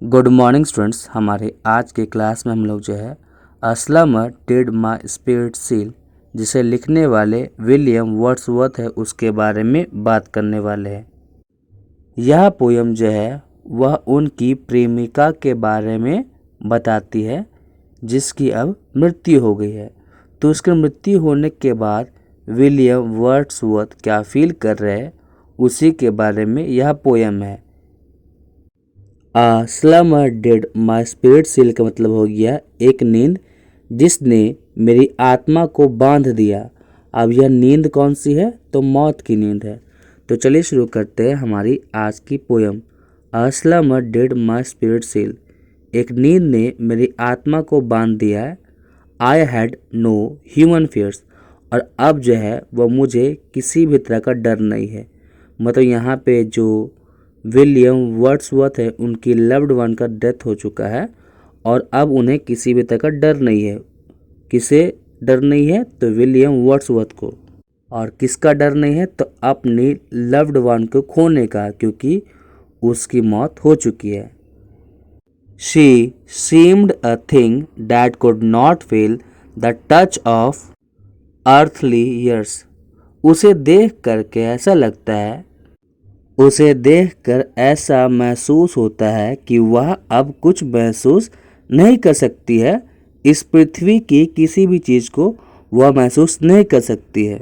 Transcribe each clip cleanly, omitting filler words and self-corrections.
Good morning students. हमारे आज के क्लास में हम लोग जो है अ स्लमर डिड माय स्पिरिट सील, जिसे लिखने वाले विलियम वर्ड्सवर्थ है, उसके बारे में बात करने वाले हैं। यह पोयम जो है वह उनकी प्रेमिका के बारे में बताती है जिसकी अब मृत्यु हो गई है। तो उसकी मृत्यु होने के बाद विलियम वर्ड्सवर्थ क्या फील कर रहे हैं उसी के बारे में यह पोयम है। स्लमर डिड माई स्पिरिट सील का मतलब हो गया एक नींद जिसने मेरी आत्मा को बांध दिया। अब यह नींद कौन सी है? तो मौत की नींद है। तो चलिए शुरू करते हैं हमारी आज की poem. Slumber did my spirit seal, एक नींद ने मेरी आत्मा को बांध दिया है। I had no human fears, और अब जो है वह मुझे किसी भी तरह का डर नहीं है। मतलब यहाँ पे जो विलियम वर्ड्सवर्थ है उनकी लव्ड वन का डेथ हो चुका है और अब उन्हें किसी भी तरह का डर नहीं है। किसे डर नहीं है? तो विलियम वर्ड्सवर्थ को। और किसका डर नहीं है? तो अपनी लव्ड वन को खोने का, क्योंकि उसकी मौत हो चुकी है। She seemed a thing that could not feel the touch of earthly years. उसे देख करके ऐसा लगता है, उसे देखकर ऐसा महसूस होता है कि वह अब कुछ महसूस नहीं कर सकती है। इस पृथ्वी की किसी भी चीज़ को वह महसूस नहीं कर सकती है।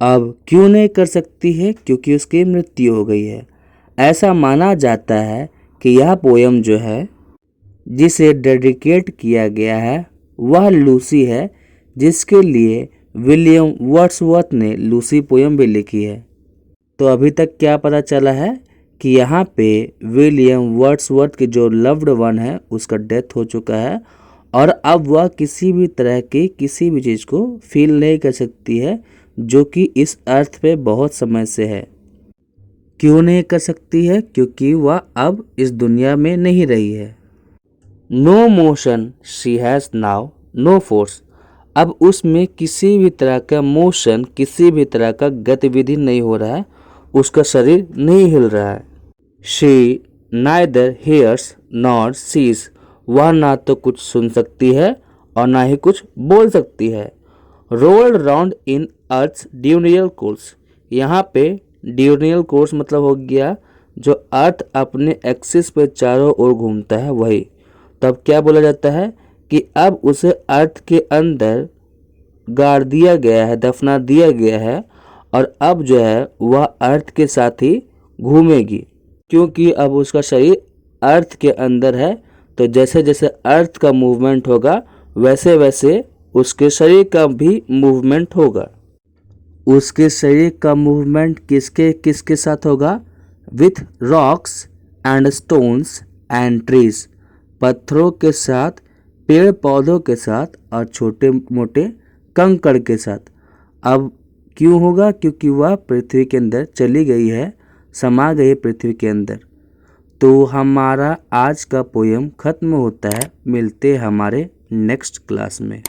अब क्यों नहीं कर सकती है? क्योंकि उसकी मृत्यु हो गई है। ऐसा माना जाता है कि यह पोयम जो है जिसे डेडिकेट किया गया है वह लूसी है, जिसके लिए विलियम वर्ड्सवर्थ ने लूसी पोयम भी लिखी है। तो अभी तक क्या पता चला है कि यहाँ पे विलियम वर्ड्सवर्थ की जो लव्ड वन है उसका डेथ हो चुका है और अब वह किसी भी तरह की किसी भी चीज़ को फील नहीं कर सकती है जो कि इस अर्थ पे बहुत समय से है। क्यों नहीं कर सकती है? क्योंकि वह अब इस दुनिया में नहीं रही है। No motion she has now, no force. अब उसमें किसी भी तरह का मोशन, किसी भी तरह का गतिविधि नहीं हो रहा है, उसका शरीर नहीं हिल रहा है। She neither hears nor sees, वह ना तो कुछ सुन सकती है और ना ही कुछ बोल सकती है। Rolled round in earth's diurnal course, यहाँ पे ड्यूनियल कोर्स मतलब हो गया जो अर्थ अपने एक्सिस पे चारों ओर घूमता है वही। तब क्या बोला जाता है कि अब उसे अर्थ के अंदर गाड़ दिया गया है, दफना दिया गया है और अब जो है वह अर्थ के साथ ही घूमेगी, क्योंकि अब उसका शरीर अर्थ के अंदर है। तो जैसे जैसे अर्थ का मूवमेंट होगा वैसे वैसे उसके शरीर का भी मूवमेंट होगा। उसके शरीर का मूवमेंट किसके किसके साथ होगा? With rocks and stones and trees, पत्थरों के साथ, पेड़ पौधों के साथ और छोटे मोटे कंकड़ के साथ। अब क्यों होगा? क्योंकि वह पृथ्वी के अंदर चली गई है, समा गई है पृथ्वी के अंदर। तो हमारा आज का पोयम खत्म होता है। मिलते हैं हमारे नेक्स्ट क्लास में।